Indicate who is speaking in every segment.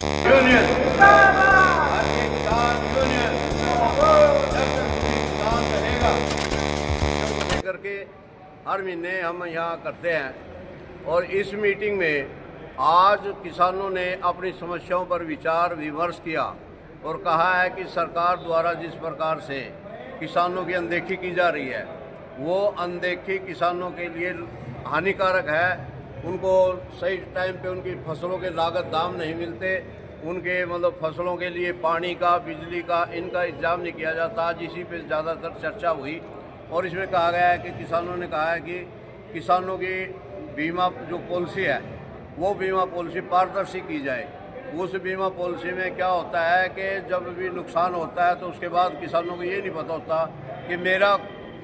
Speaker 1: Union भारतीय किसान union जब तक किसान रहेगा लेकर के हर महीने हम यहाँ करते हैं। और इस मीटिंग में आज किसानों ने अपनी समस्याओं पर विचार विमर्श किया और कहा है कि सरकार द्वारा जिस प्रकार से किसानों की अनदेखी की जा रही है वो अनदेखी किसानों के लिए हानिकारक है। उनको सही टाइम पे उनकी फसलों के लागत दाम नहीं मिलते, उनके मतलब फसलों के लिए पानी का बिजली का इनका इंतजाम नहीं किया जाता। आज इसी पे ज़्यादातर चर्चा हुई और इसमें कहा गया है कि किसानों ने कहा है कि किसानों की बीमा जो पॉलिसी है वो बीमा पॉलिसी पारदर्शी की जाए। उस बीमा पॉलिसी में क्या होता है कि जब भी नुकसान होता है तो उसके बाद किसानों को ये नहीं पता होता कि मेरा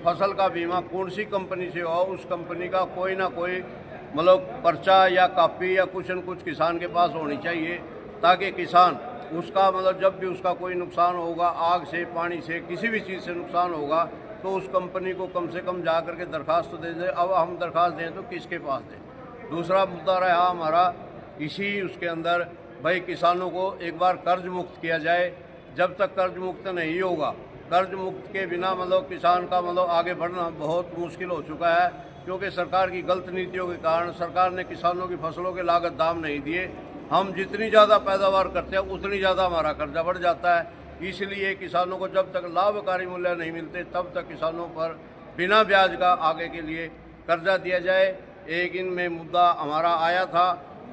Speaker 1: फसल का बीमा कौन सी कंपनी से हो, उस कंपनी का कोई ना कोई मतलब पर्चा या कॉपी या कुछ न कुछ किसान के पास होनी चाहिए, ताकि किसान उसका मतलब जब भी उसका कोई नुकसान होगा, आग से पानी से किसी भी चीज़ से नुकसान होगा, तो उस कंपनी को कम से कम जा करके दरख्वास्त दे दें। अब हम दरख्वास्त दें तो किसके पास दें। दूसरा मुद्दा रहा हमारा इसी उसके अंदर भाई किसानों को एक बार कर्ज मुक्त किया जाए। जब तक कर्ज मुक्त नहीं होगा, कर्ज मुक्त के बिना मतलब किसान का मतलब आगे बढ़ना बहुत मुश्किल हो चुका है, क्योंकि सरकार की गलत नीतियों के कारण सरकार ने किसानों की फसलों के लागत दाम नहीं दिए। हम जितनी ज़्यादा पैदावार करते हैं उतनी ज़्यादा हमारा कर्जा बढ़ जाता है। इसलिए किसानों को जब तक लाभकारी मूल्य नहीं मिलते तब तक किसानों पर बिना ब्याज का आगे के लिए कर्जा दिया जाए। एक इनमें मुद्दा हमारा आया था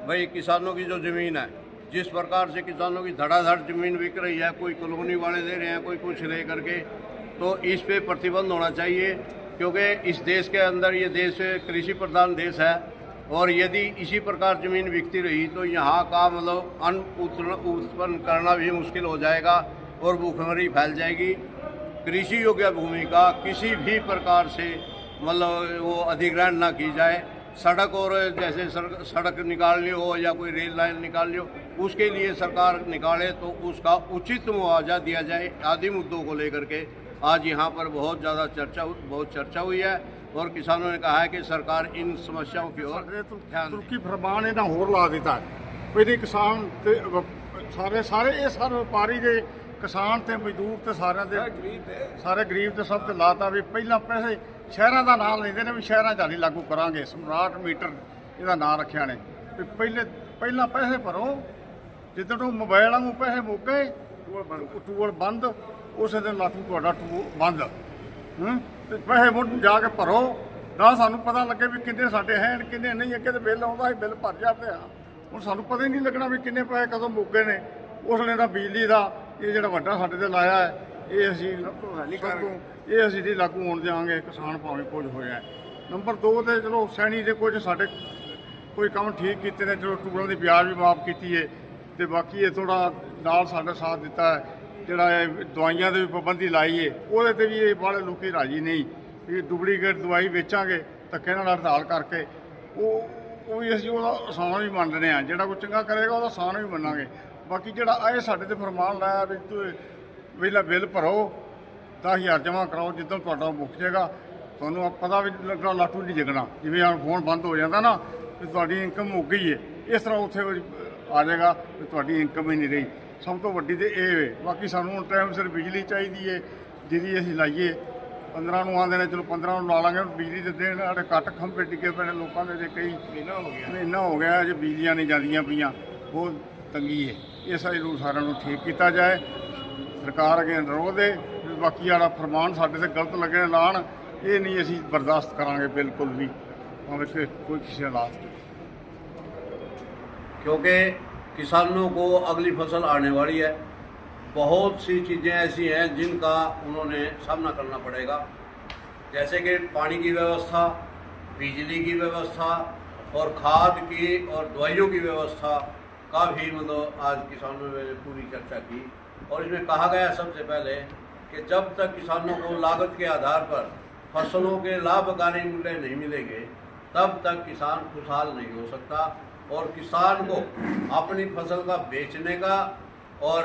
Speaker 1: भाई किसानों की जो ज़मीन है, जिस प्रकार से किसानों की धड़ाधड़ ज़मीन बिक रही है, कोई कॉलोनी वाले दे रहे हैं, कोई कुछ ले करके, तो इस पे प्रतिबंध होना चाहिए। क्योंकि इस देश के अंदर ये देश कृषि प्रधान देश है और यदि इसी प्रकार ज़मीन बिकती रही तो यहाँ का मतलब अन्न उत्पन्न करना भी मुश्किल हो जाएगा और भूखमरी फैल जाएगी। कृषि योग्य भूमि का किसी भी प्रकार से मतलब वो अधिग्रहण ना की जाए। सड़क और जैसे सड़क निकालनी हो या कोई रेल लाइन निकालनी हो, उसके लिए सरकार निकाले तो उसका उचित मुआवजा दिया जाए। आदि मुद्दों को लेकर के आज यहाँ पर बहुत ज़्यादा चर्चा हुई है और किसानों ने कहा है कि सरकार इन समस्याओं की ओर ध्यान दें।
Speaker 2: तुर्की फरमान ਇਹਨਾਂ ਹੋਰ ਲਾ ਦਿੱਤਾ ਪਹਿਲੇ ਕਿਸਾਨ ਤੇ ਸਾਰੇ ਵਪਾਰੀ ਦੇ ਕਿਸਾਨ ਤੇ ਮਜ਼ਦੂਰ ਤੇ ਸਾਰਿਆਂ ਦੇ ਸਾਰੇ ਗਰੀਬ ਤੇ ਸਭ ਤੇ ਲਾਤਾ ਵੀ ਪਹਿਲਾਂ ਪੈਸੇ ਸ਼ਹਿਰਾਂ ਦਾ ਨਾਮ ਲੈਂਦੇ ਨੇ ਵੀ ਸ਼ਹਿਰਾਂ 'ਚ ਨਹੀਂ ਲਾਗੂ ਕਰਾਂਗੇ। ਸਮਰਾਟ ਮੀਟਰ ਇਹਦਾ ਨਾਂ ਰੱਖਿਆ ਨੇ ਵੀ ਪਹਿਲਾਂ ਪੈਸੇ ਭਰੋ, ਜਿੱਦਾਂ ਤੋਂ ਮੋਬਾਈਲ ਵਾਂਗੂ ਪੈਸੇ ਮੁੱਕੇ ਟੂਲ ਬੰਦ, ਉਸੇ ਦਿਨ ਲਾਟੂ ਤੁਹਾਡਾ ਟੂਲ ਬੰਦ। ਤੇ ਪੈਸੇ ਮੁੜ ਜਾ ਕੇ ਭਰੋ ਨਾ ਸਾਨੂੰ ਪਤਾ ਲੱਗੇ ਵੀ ਕਿੰਨੇ ਸਾਡੇ ਹੈ ਕਿੰਨੇ ਨਹੀਂ। ਅੱਗੇ ਤੇ ਬਿੱਲ ਆਉਂਦਾ ਸੀ, ਬਿੱਲ ਭਰ ਜਾਂਦੇ ਆ, ਹੁਣ ਸਾਨੂੰ ਪਤਾ ਹੀ ਨਹੀਂ ਲੱਗਣਾ ਵੀ ਕਿੰਨੇ ਪੈਸੇ ਕਦੋਂ ਮੁੱਕੇ ਨੇ। ਉਸ ਵੇਲੇ ਦਾ ਬਿਜਲੀ ਦਾ ਇਹ ਜਿਹੜਾ ਵੱਡਾ ਸਾਡੇ ਤੇ ਲਾਇਆ ਹੈ ਇਹ ਅਸੀਂ ਨਹੀਂ ਲਾਗੂ ਹੋਣ ਦਿਆਂਗੇ। ਕਿਸਾਨ ਭਾਵੇਂ ਕੁਝ ਹੋਇਆ। ਨੰਬਰ 2 ਤੇ ਚਲੋ ਸੈਣੀ ਦੇ ਕੁਝ ਸਾਡੇ ਕੋਈ ਕੰਮ ਠੀਕ ਕੀਤੇ ਨੇ, ਚਲੋ ਟੂਲਾਂ ਦੀ ਵਿਆਜ ਵੀ ਮਾਫ ਕੀਤੀ ਹੈ ਤੇ ਬਾਕੀ ਇਹ ਥੋੜਾ ਨਾਲ ਸਾਡਾ ਸਾਥ ਦਿੱਤਾ ਹੈ। ਜਿਹੜਾ ਇਹ ਦਵਾਈਆਂ ਦੇ ਵੀ ਪਾਬੰਦੀ ਲਾਈ ਹੈ ਉਹਦੇ ਤੇ ਵੀ ਇਹ ਬਾਹਲੇ ਲੋਕੀ ਰਾਜੀ ਨਹੀਂ ਵੀ ਡੁਪਲੀਕੇਟ ਦਵਾਈ ਵੇਚਾਂਗੇ ਧੱਕੇ ਨਾਲ ਹੜਤਾਲ ਕਰਕੇ। ਉਹ ਵੀ ਅਸੀਂ ਉਹਦਾ ਆਸਾਨ ਵੀ ਮੰਨਦੇ ਹਾਂ, ਜਿਹੜਾ ਕੋਈ ਚੰਗਾ ਕਰੇਗਾ ਉਹਦਾ ਆਸਾਨ ਵੀ ਮੰਨਾਂਗੇ। ਬਾਕੀ ਜਿਹੜਾ ਇਹ ਸਾਡੇ ਤੇ ਫਰਮਾਨ ਲਾਇਆ ਵੀ ਪਹਿਲਾਂ ਬਿੱਲ ਭਰੋ 10,000 ਜਮ੍ਹਾਂ ਕਰਾਓ, ਜਿੱਦਾਂ ਤੁਹਾਡਾ ਮੁੱਕ ਜਾਏਗਾ ਤੁਹਾਨੂੰ ਪਤਾ ਵੀ ਲੱਗਣਾ ਲਾਟੂ ਨਹੀਂ ਜਗਣਾ। ਜਿਵੇਂ ਹੁਣ ਫੋਨ ਬੰਦ ਹੋ ਜਾਂਦਾ ਨਾ ਵੀ ਤੁਹਾਡੀ ਇਨਕਮ ਮੁੱਕ ਗਈ ਹੈ, ਇਸ ਤਰ੍ਹਾਂ ਉੱਥੇ ਆ ਜਾਏਗਾ ਵੀ ਤੁਹਾਡੀ ਇਨਕਮ ਹੀ ਨਹੀਂ ਰਹੀ। ਸਭ ਤੋਂ ਵੱਡੀ ਤੇ ਇਹ ਵੇ। ਬਾਕੀ ਸਾਨੂੰ ਹੁਣ ਟਾਈਮ ਸਿਰ ਬਿਜਲੀ ਚਾਹੀਦੀ ਹੈ ਜਿਹਦੀ ਅਸੀਂ ਲਾਈਏ। 15 ਨੂੰ ਆਉਂਦੇ ਨੇ, ਚਲੋ 15 ਨੂੰ ਲਾ ਲਾਂਗੇ। ਬਿਜਲੀ ਦੇ ਦੇਣ ਸਾਡੇ ਕੱਟ ਖੰਭੇ ਡਿੱਗੇ ਪਏ ਨੇ ਲੋਕਾਂ ਦੇ, ਜੇ ਕਈ ਮਹੀਨਾ ਹੋ ਗਿਆ ਜੇ ਬਿਜਲੀਆਂ ਨਹੀਂ ਜਾਂਦੀਆਂ ਪਈਆਂ, ਬਹੁਤ ਤੰਗੀ ਹੈ। ਇਹ ਸਾਰੀ ਨੂੰ ਸਾਰਿਆਂ ਨੂੰ ਠੀਕ ਕੀਤਾ ਜਾਏ। ਸਰਕਾਰ ਅੱਗੇ ਅਨੁਰੋਧ ਦੇ ਬਾਕੀ ਵਾਲਾ ਫਰਮਾਨ ਸਾਡੇ ਤੇ ਗਲਤ ਲੱਗੇ ਲਾਣ, ਇਹ ਨਹੀਂ ਅਸੀਂ ਬਰਦਾਸ਼ਤ ਕਰਾਂਗੇ ਬਿਲਕੁਲ ਵੀ, ਭਾਵੇਂ ਕੋਈ ਕਿਸੇ ਹਾਲਾਤ।
Speaker 1: क्योंकि किसानों को अगली फसल आने वाली है। बहुत सी चीज़ें ऐसी हैं जिनका उन्होंने सामना करना पड़ेगा, जैसे कि पानी की व्यवस्था, बिजली की व्यवस्था और खाद की और दवाइयों की व्यवस्था का भी मतलब आज किसानों ने पूरी चर्चा की। और इसमें कहा गया सबसे पहले कि जब तक किसानों को लागत के आधार पर फसलों के लाभकारी मूल्य नहीं मिलेंगे तब तक किसान खुशहाल नहीं हो सकता। और किसान को अपनी फसल का बेचने का और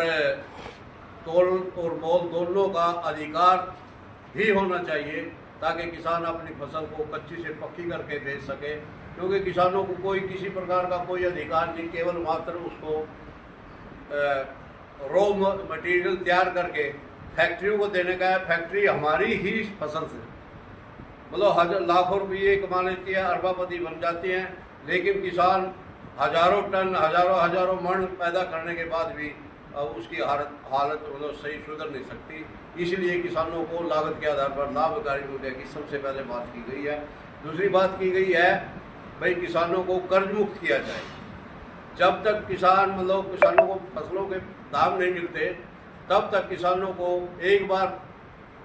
Speaker 1: तोल और मोल दोनों का अधिकार भी होना चाहिए, ताकि किसान अपनी फसल को कच्ची से पक्की करके बेच सके। क्योंकि किसानों को कोई किसी प्रकार का कोई अधिकार नहीं, केवल मात्र उसको रॉ मटेरियल तैयार करके फैक्ट्रियों को देने का है। फैक्ट्री हमारी ही फसल से मतलब लाखों रुपये कमा लेती है, अरबापति बन जाती हैं, लेकिन किसान हजारों टन हजारों मण पैदा करने के बाद भी उसकी हालत मतलब सही सुधर नहीं सकती। इसलिए किसानों को लागत के आधार पर लाभकारी मूल्य की सबसे पहले बात की गई है। दूसरी बात की गई है भाई किसानों को कर्ज मुक्त किया जाए। जब तक किसानों को फसलों के दाम नहीं मिलते तब तक किसानों को एक बार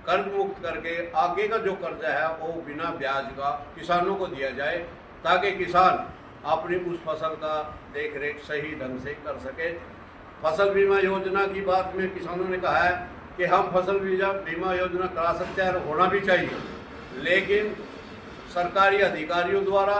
Speaker 1: कर्ज मुक्त करके आगे का जो कर्जा है वो बिना ब्याज का किसानों को दिया जाए, ताकि किसान अपनी उस फसल का देख रेख सही ढंग से कर सके। फसल बीमा योजना की बात में किसानों ने कहा है कि हम फसल बीमा योजना करा सकते हैं, होना भी चाहिए, लेकिन सरकारी अधिकारियों द्वारा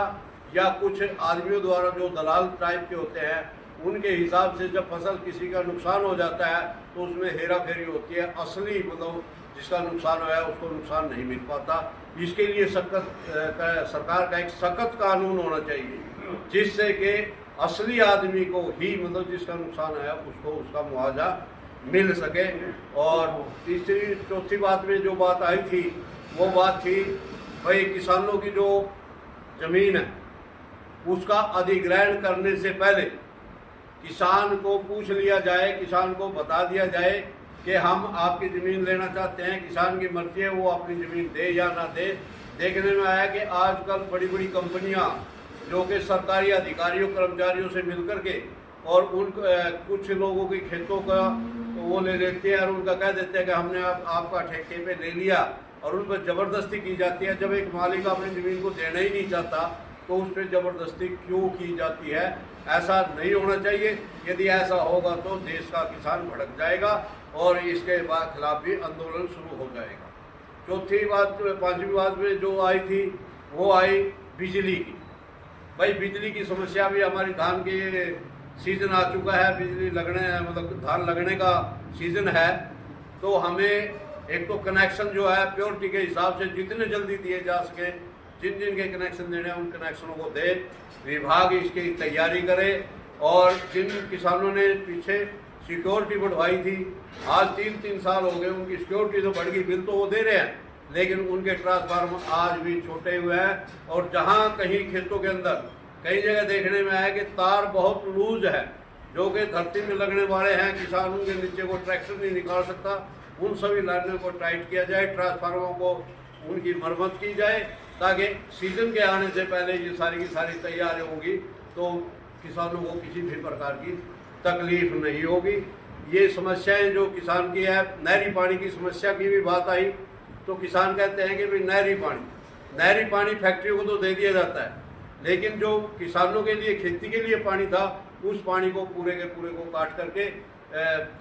Speaker 1: या कुछ आदमियों द्वारा जो दलाल टाइप के होते हैं उनके हिसाब से जब फसल किसी का नुकसान हो जाता है तो उसमें हेरा फेरी होती है। असली मतलब जिसका नुकसान हुआ है उसको नुकसान नहीं मिल पाता। इसके लिए सरकार का एक सख्त कानून होना चाहिए जिससे कि असली आदमी को ही मतलब जिसका नुकसान है उसको उसका मुआवजा मिल सके। और तीसरी चौथी बात में जो बात आई थी वो बात थी भाई किसानों की जो जमीन है उसका अधिग्रहण करने से पहले किसान को पूछ लिया जाए, किसान को बता दिया जाए कि हम आपकी ज़मीन लेना चाहते हैं। किसान की मर्जी है वो अपनी ज़मीन दे या ना दे। देखने में आया कि आजकल बड़ी बड़ी कंपनियां जो कि सरकारी अधिकारियों कर्मचारियों से मिलकर के और उन कुछ लोगों के खेतों का वो ले लेते हैं और उनका कह देते हैं कि हमने आपका ठेके पे ले लिया, और उन पर ज़बरदस्ती की जाती है। जब एक मालिक अपनी ज़मीन को देना ही नहीं चाहता तो उस पर ज़बरदस्ती क्यों की जाती है? ऐसा नहीं होना चाहिए। यदि ऐसा होगा तो देश का किसान भड़क जाएगा और इसके खिलाफ भी आंदोलन शुरू हो जाएगा। पांचवी बात में जो आई थी वो आई बिजली की। भाई बिजली की समस्या भी हमारी धान के सीजन आ चुका है, बिजली लगने मतलब धान लगने का सीजन है, तो हमें एक तो कनेक्शन जो है प्योरिटी के हिसाब से जितने जल्दी दिए जा सके, जिन जिन के कनेक्शन देने हैं उन कनेक्शनों को दे। विभाग इसकी तैयारी करे और जिन किसानों ने पीछे सिक्योरिटी बढ़वाई थी, आज 3 साल हो गए, उनकी सिक्योरिटी तो बढ़ गई, बिल तो वो दे रहे हैं, लेकिन उनके ट्रांसफार्मर आज भी छोटे हुए हैं। और जहां कहीं खेतों के अंदर कई जगह देखने में आया कि तार बहुत लूज है जो कि धरती में लगने वाले हैं, किसानों के नीचे को ट्रैक्टर नहीं निकाल सकता, उन सभी लाइनों को टाइट किया जाए, ट्रांसफार्मरों को उनकी मरम्मत की जाए, ताकि सीजन के आने से पहले ये सारी की सारी तैयारी होगी तो किसानों को किसी भी प्रकार की तकलीफ नहीं होगी। ये समस्याएं जो किसान की है, नहरी पानी की समस्या की भी बात आई तो किसान कहते हैं कि भाई नहरी पानी फैक्ट्रियों को तो दे दिया जाता है, लेकिन जो किसानों के लिए खेती के लिए पानी था उस पानी को पूरे के पूरे को काट करके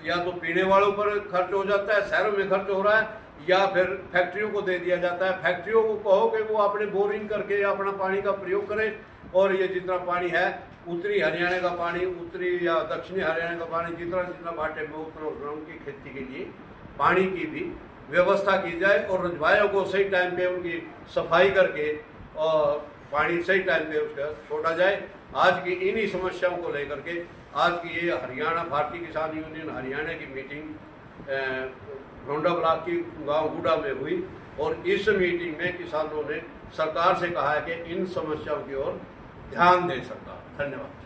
Speaker 1: या तो पीने वालों पर खर्च हो जाता है, शहरों में खर्च हो रहा है, या फिर फैक्ट्रियों को दे दिया जाता है। फैक्ट्रियों को कहो कि वो अपने बोरिंग करके अपना पानी का प्रयोग करें और ये जितना पानी है उत्तरी हरियाणा का पानी, उत्तरी या दक्षिणी हरियाणा का पानी जितना भाटे में उतना उनकी खेती के लिए पानी की भी व्यवस्था की जाए और रजवायों को सही टाइम पे उनकी सफाई करके और पानी सही टाइम पे उसका छोड़ा जाए। आज की इन्हीं समस्याओं को लेकर के आज की ये हरियाणा भारतीय किसान यूनियन हरियाणा की मीटिंग ढोंडा ब्लॉक की गांव गुडा में हुई और इस मीटिंग में किसानों ने सरकार से कहा है कि इन समस्याओं की ओर ध्यान दे सरकार। धन्यवाद।